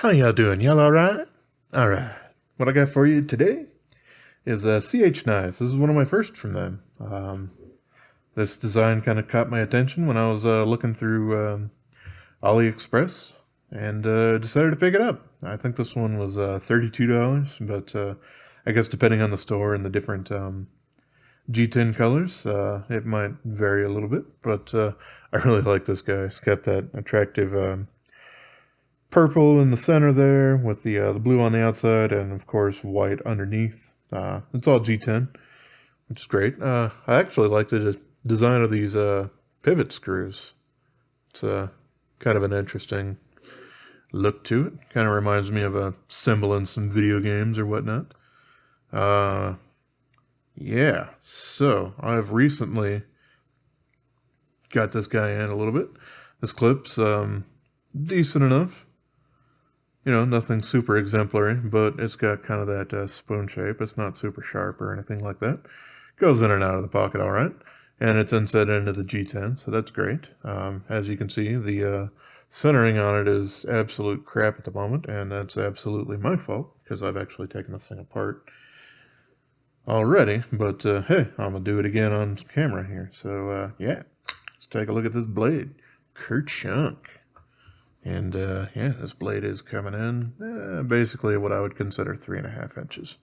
How y'all doing? Y'all alright? Alright. What I got for you today is CH knives. This is one of my first from them. This design kind of caught my attention when I was looking through AliExpress and decided to pick it up. I think this one was $32, but I guess depending on the store and the different G10 colors, it might vary a little bit, but I really like this guy. It's got that attractive purple in the center there with the blue on the outside and of course white underneath. It's all G10, which is great. I actually like the design of these pivot screws. It's kind of an interesting look to it. Kind of reminds me of a symbol in some video games or whatnot. Yeah, so I've recently got this guy in a little bit. This clip's decent enough. You know, nothing super exemplary, but it's got kind of that spoon shape. It's not super sharp or anything like that. Goes in and out of the pocket all right. And it's inset into the G10, so that's great. As you can see, the centering on it is absolute crap at the moment, and that's absolutely my fault, because I've actually taken this thing apart already. But hey, I'm going to do it again on camera here. So yeah, let's take a look at this blade. Kerchunk. And yeah, this blade is coming in basically what I would consider 3.5 inches.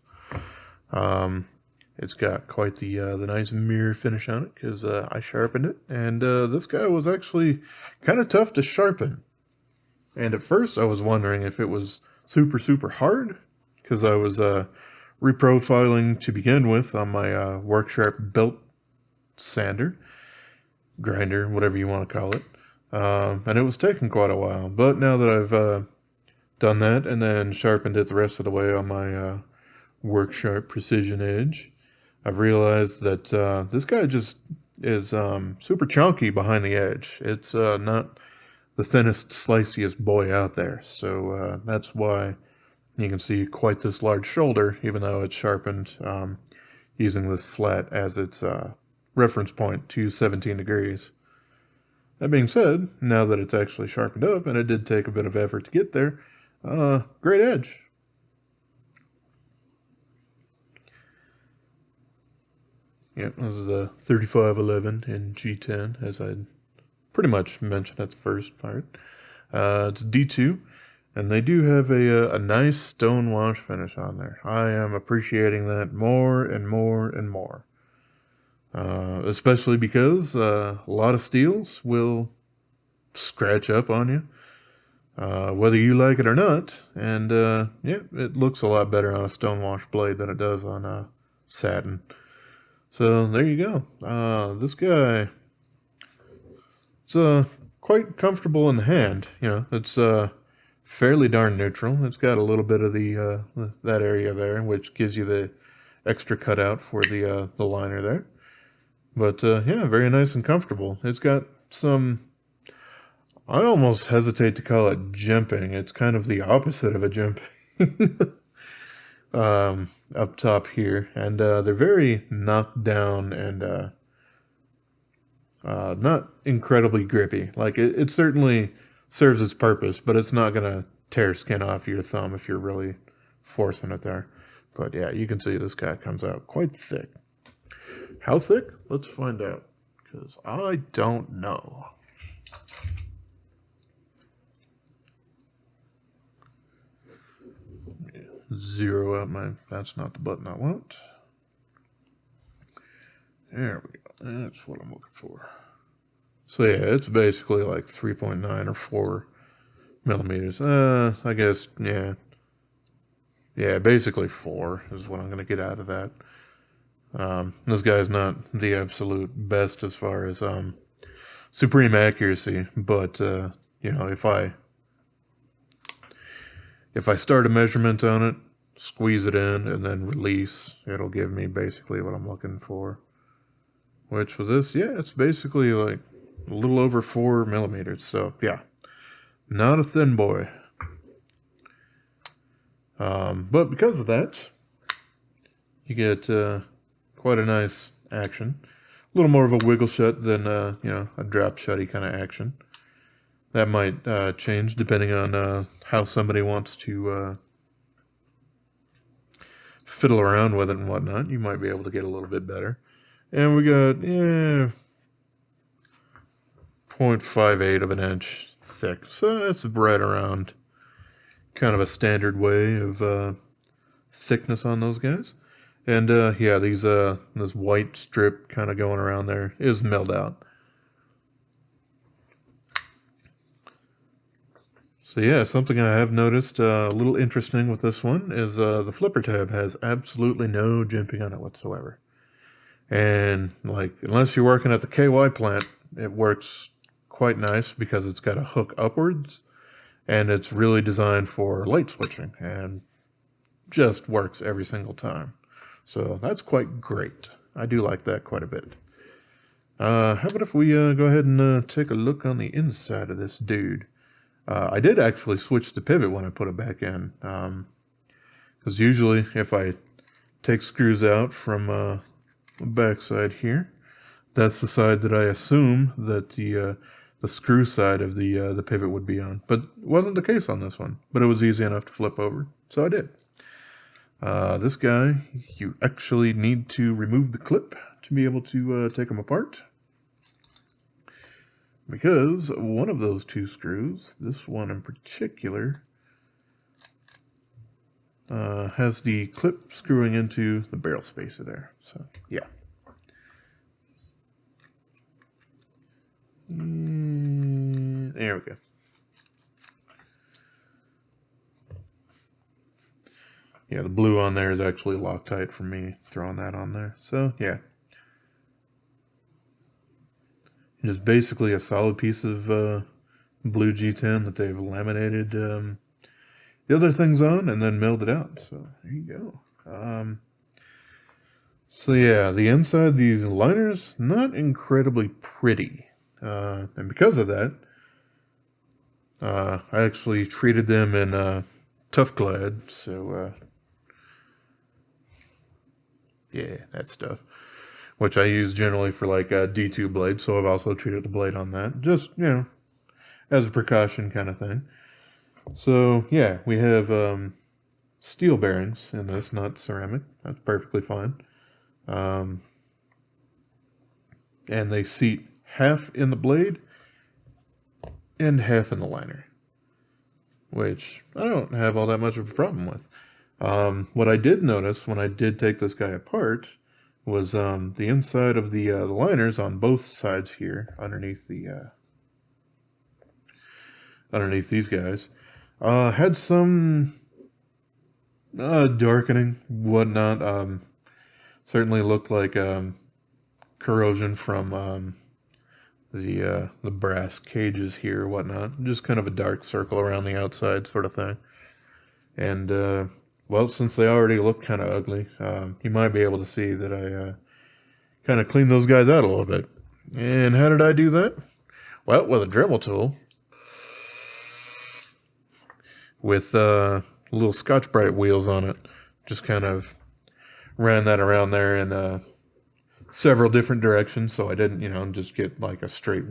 It's got quite the nice mirror finish on it because I sharpened it, and this guy was actually kind of tough to sharpen. And at first I was wondering if it was super hard because I was reprofiling to begin with on my Work Sharp belt sander, grinder, whatever you want to call it. And it was taking quite a while, but now that I've done that and then sharpened it the rest of the way on my Work Sharp Precision Edge, I've realized that this guy just is super chunky behind the edge. It's not the thinnest, sliciest boy out there, so that's why you can see quite this large shoulder, even though it's sharpened using this flat as its reference point to 17 degrees. That being said, now that it's actually sharpened up, and it did take a bit of effort to get there, great edge. Yep, this is a 3511 in G10, as I pretty much mentioned at the first part. It's D2, and they do have a nice stone wash finish on there. I am appreciating that more and more and more. Especially because a lot of steels will scratch up on you, whether you like it or not. And yeah, it looks a lot better on a stonewash blade than it does on satin. So there you go. This guy, it's quite comfortable in the hand. You know, it's fairly darn neutral. It's got a little bit of the that area there, which gives you the extra cutout for the liner there. But yeah, very nice and comfortable. It's got some, I almost hesitate to call it jimping. It's kind of the opposite of a jimping up top here. And they're very knocked down and not incredibly grippy. Like it certainly serves its purpose, but it's not going to tear skin off your thumb if you're really forcing it there. But yeah, you can see this guy comes out quite thick. How thick? Let's find out, because I don't know. Zero out my, that's not the button I want. There we go, that's what I'm looking for. So yeah, it's basically like 3.9 or 4 millimeters. I guess, yeah. Yeah, basically 4 is what I'm going to get out of that. This guy's not the absolute best as far as supreme accuracy, but you know, if I start a measurement on it, squeeze it in, and then release, it'll give me basically what I'm looking for. Which for this, yeah, it's basically like a little over 4 millimeters. So yeah, not a thin boy. But because of that, you get quite a nice action. A little more of a wiggle shut than, you know, a drop shutty kind of action. that might change depending on how somebody wants to fiddle around with it and whatnot. You might be able to get a little bit better. And we got 0.58 of an inch thick, so that's right around kind of a standard way of thickness on those guys. And yeah, this white strip kind of going around there is milled out. So yeah, something I have noticed a little interesting with this one is the flipper tab has absolutely no jimping on it whatsoever. And like, unless you're working at the KY plant, it works quite nice because it's got a hook upwards and it's really designed for light switching and just works every single time. So that's quite great. I do like that quite a bit. How about if we go ahead and take a look on the inside of this dude? I did actually switch the pivot when I put it back in. Because usually if I take screws out from the backside here, that's the side that I assume that the screw side of the pivot would be on. But it wasn't the case on this one. But it was easy enough to flip over, so I did. This guy, you actually need to remove the clip to be able to take them apart. Because one of those two screws, this one in particular, has the clip screwing into the barrel spacer there. So, yeah. And there we go. Yeah, the blue on there is actually Loctite from me throwing that on there. So, yeah. Just basically a solid piece of blue G10 that they've laminated the other things on and then milled it out. So, there you go. So, yeah, the inside, these liners, not incredibly pretty. And because of that, I actually treated them in Tough Glad. So, yeah, that stuff. Which I use generally for like a D2 blade, so I've also treated the blade on that. Just, you know, as a precaution kind of thing. So, yeah, we have steel bearings in this, not ceramic. That's perfectly fine. And they seat half in the blade and half in the liner. Which I don't have all that much of a problem with. What I did notice when I did take this guy apart was the inside of the liners on both sides here, underneath these guys, had some darkening, whatnot. Certainly looked like corrosion from the brass cages here, whatnot. Just kind of a dark circle around the outside, sort of thing. And well, since they already look kind of ugly, you might be able to see that I kind of cleaned those guys out a little bit. And how did I do that? Well, with a Dremel tool. With little Scotch-Brite wheels on it. Just kind of ran that around there in several different directions, so I didn't, you know, just get like a straight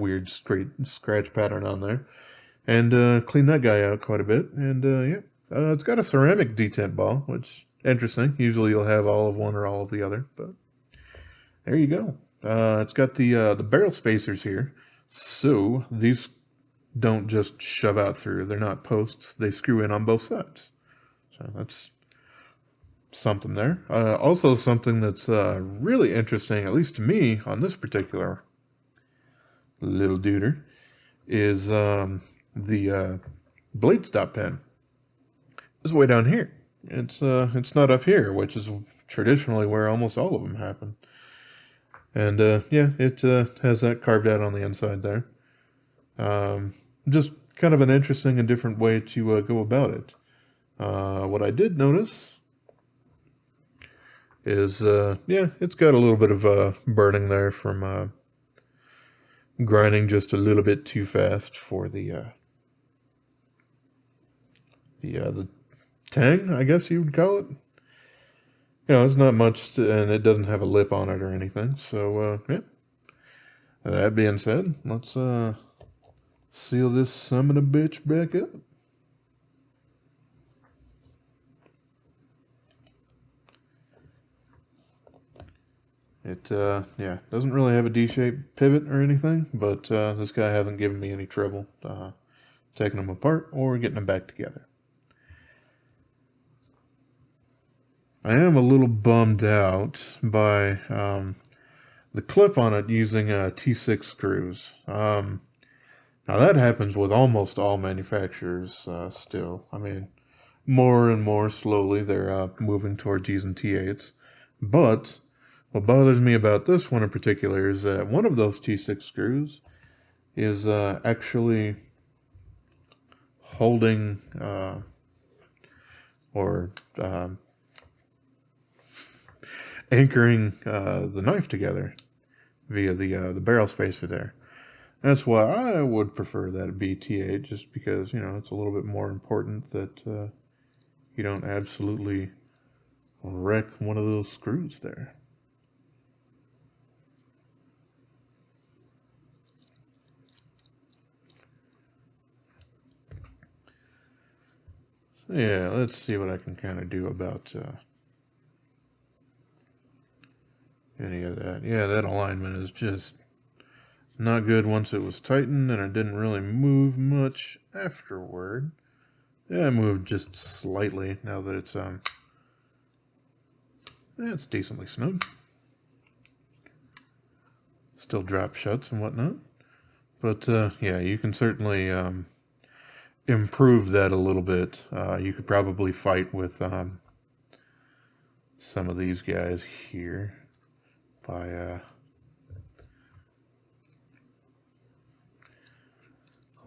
scratch pattern on there. And cleaned that guy out quite a bit. And yeah. It's got a ceramic detent ball, which interesting. Usually you'll have all of one or all of the other, but there you go. It's got the barrel spacers here, so these don't just shove out through. They're not posts. They screw in on both sides. So that's something there. Also something that's really interesting, at least to me, on this particular little duder, is the blade stop pin. It's way down here. It's not up here, which is traditionally where almost all of them happen. And yeah, it has that carved out on the inside there. Just kind of an interesting and different way to go about it. What I did notice is, yeah, it's got a little bit of burning there from grinding just a little bit too fast for the tang, I guess you would call it. You know, it's not much, and it doesn't have a lip on it or anything. So, yeah. That being said, let's seal this son of a bitch back up. It, yeah, doesn't really have a D-shaped pivot or anything, but this guy hasn't given me any trouble taking them apart or getting them back together. I am a little bummed out by the clip on it using T6 screws. Now that happens with almost all manufacturers still. I mean, more and more slowly they're moving towards using T8s. But what bothers me about this one in particular is that one of those T6 screws is actually holding or anchoring the knife together via the barrel spacer there. That's why I would prefer that it be T8, just because, you know, it's a little bit more important that you don't absolutely wreck one of those screws there. So yeah, let's see what I can kind of do about any of that. Yeah, that alignment is just not good once it was tightened, and it didn't really move much afterward. Yeah, it moved just slightly now that it's decently snug. Still drop shuts and whatnot. But yeah, you can certainly improve that a little bit. You could probably fight with some of these guys here by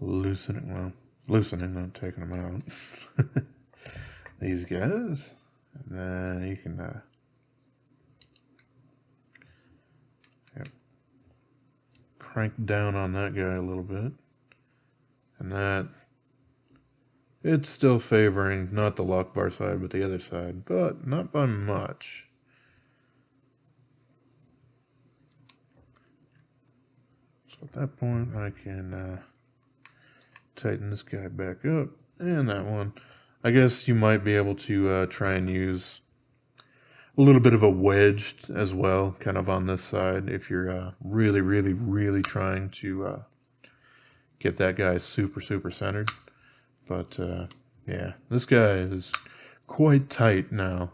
loosening, not taking them out. These guys, and then you can crank down on that guy a little bit, and that it's still favoring not the lock bar side but the other side, but not by much. So at that point I can tighten this guy back up, and that one. I guess you might be able to try and use a little bit of a wedge as well, kind of on this side, if you're really, really, really trying to get that guy super, super centered. But yeah, this guy is quite tight now.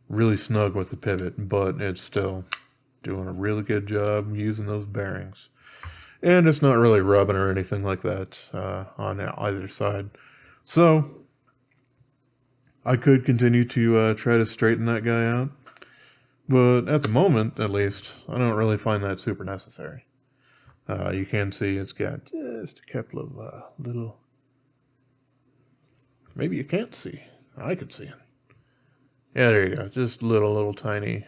Really snug with the pivot, but it's still doing a really good job using those bearings. And it's not really rubbing or anything like that on either side. So I could continue to try to straighten that guy out. But at the moment, at least, I don't really find that super necessary. You can see it's got just a couple of little... Maybe you can't see. I could see it. Yeah, there you go. Just little tiny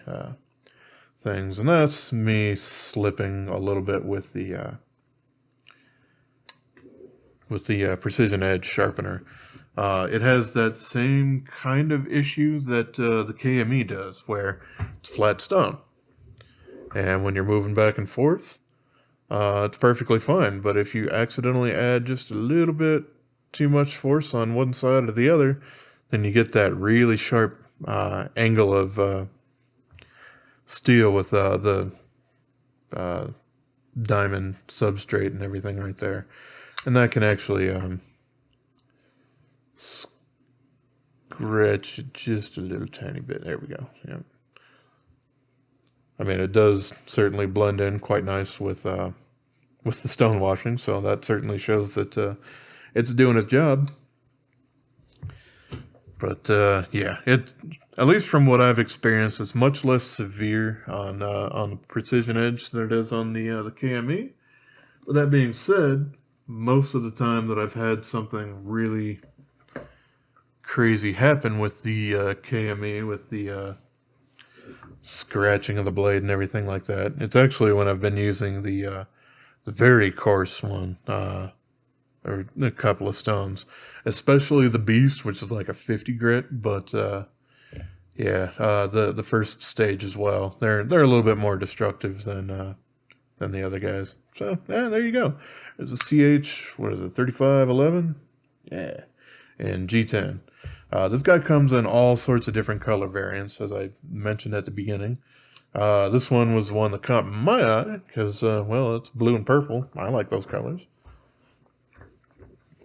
things. And that's me slipping a little bit with the precision edge sharpener. It has that same kind of issue that the KME does, where it's flat stone. And when you're moving back and forth, it's perfectly fine. But if you accidentally add just a little bit too much force on one side or the other, then you get that really sharp angle of steel with the diamond substrate and everything right there. And that can actually scratch it just a little tiny bit. There we go. Yep. I mean, it does certainly blend in quite nice with the stone washing, so that certainly shows that it's doing its job. But yeah, it, at least from what I've experienced, it's much less severe on the precision edge than it is on the KME. But that being said, most of the time that I've had something really crazy happen with the KME, with the scratching of the blade and everything like that, it's actually when I've been using the very coarse one, or a couple of stones, especially the Beast, which is like a 50 grit. But yeah, the first stage as well. They're a little bit more destructive than than the other guys. So, yeah, there you go. There's a CH, what is it, 3511? Yeah, and G10. This guy comes in all sorts of different color variants, as I mentioned at the beginning. This one was the one that caught my eye, because, well, it's blue and purple. I like those colors.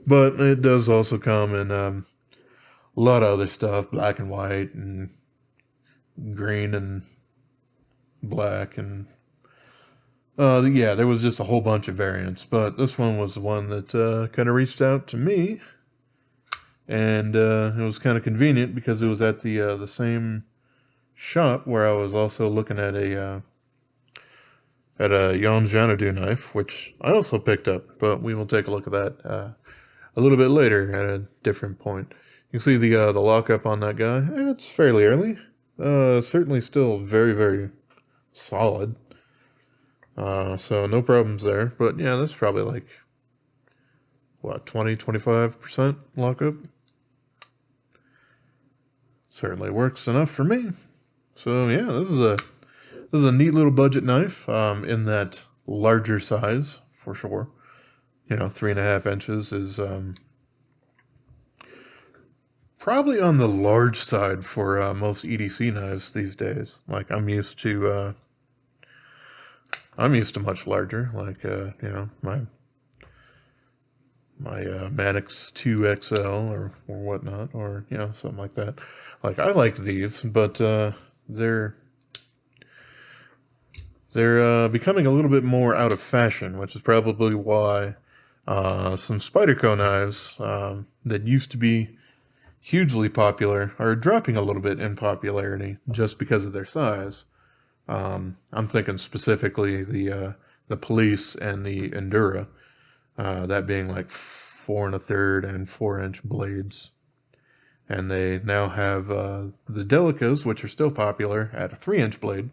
But it does also come in a lot of other stuff, black and white, and green and black, and yeah, there was just a whole bunch of variants, but this one was the one that kind of reached out to me, and it was kind of convenient because it was at the same shop where I was also looking at a Jan Xanadu knife, which I also picked up, but we will take a look at that a little bit later at a different point. You can see the lockup on that guy. It's fairly early. Certainly still very, very solid. So no problems there. But yeah, that's probably like, what, 20-25% lockup? Certainly works enough for me. So yeah, this is a neat little budget knife in that larger size for sure. 3.5 inches is probably on the large side for most EDC knives these days. Like I'm used to much larger. Like my Manix 2XL or whatnot, or something like that. Like I like these, but they're becoming a little bit more out of fashion, which is probably why some Spyderco knives that used to be hugely popular are dropping a little bit in popularity just because of their size. I'm thinking specifically the Police and the Endura, that being like 4 1/3 and 4-inch blades. And they now have the Delicas, which are still popular, at a 3-inch blade.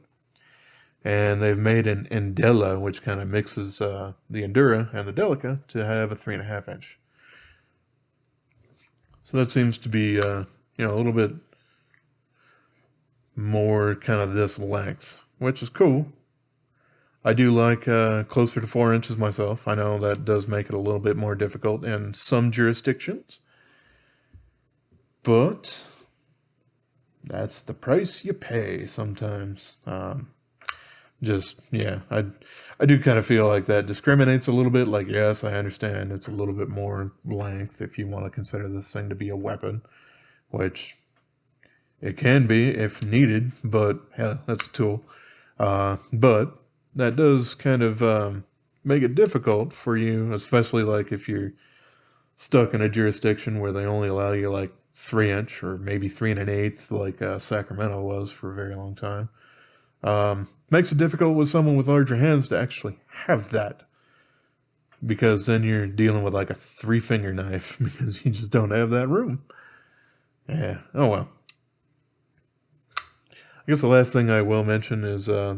And they've made an Endella, which kind of mixes the Endura and the Delica to have a 3.5 inch. So that seems to be, a little bit more kind of this length, which is cool. I do like closer to 4 inches myself. I know that does make it a little bit more difficult in some jurisdictions. But that's the price you pay sometimes. Yeah, I do kind of feel like that discriminates a little bit. Like, yes, I understand it's a little bit more length if you want to consider this thing to be a weapon, which it can be if needed, but hell, that's a tool. But that does kind of make it difficult for you, especially like if you're stuck in a jurisdiction where they only allow you like 3-inch or maybe 3 1/8, like Sacramento was for a very long time. Makes it difficult with someone with larger hands to actually have that, because then you're dealing with like a 3-finger knife because you just don't have that room. Yeah, oh well. I guess the last thing I will mention is there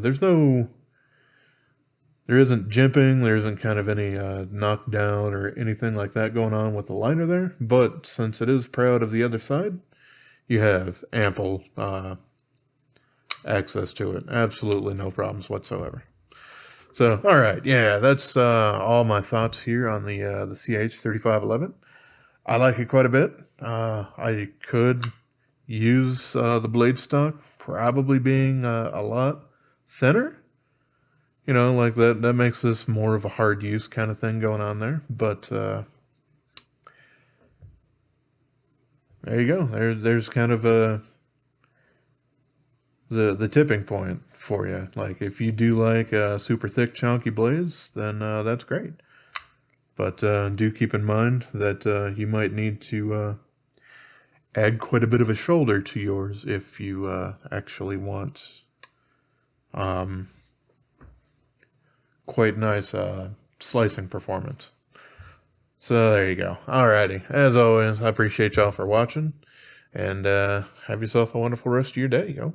isn't jimping, there isn't kind of any knockdown or anything like that going on with the liner there, but since it is proud of the other side, you have ample access to it. Absolutely no problems whatsoever. So, all right, yeah, that's all my thoughts here on the CH3511. I like it quite a bit. I could use the blade stock probably being a lot thinner. Like that makes this more of a hard use kind of thing going on there. But there you go. There's kind of the tipping point for you. Like if you do like super thick chunky blades, then that's great. But do keep in mind that you might need to add quite a bit of a shoulder to yours if you actually want quite nice slicing performance. So there you go. Alrighty. As always, I appreciate y'all for watching, and have yourself a wonderful rest of your day, yo.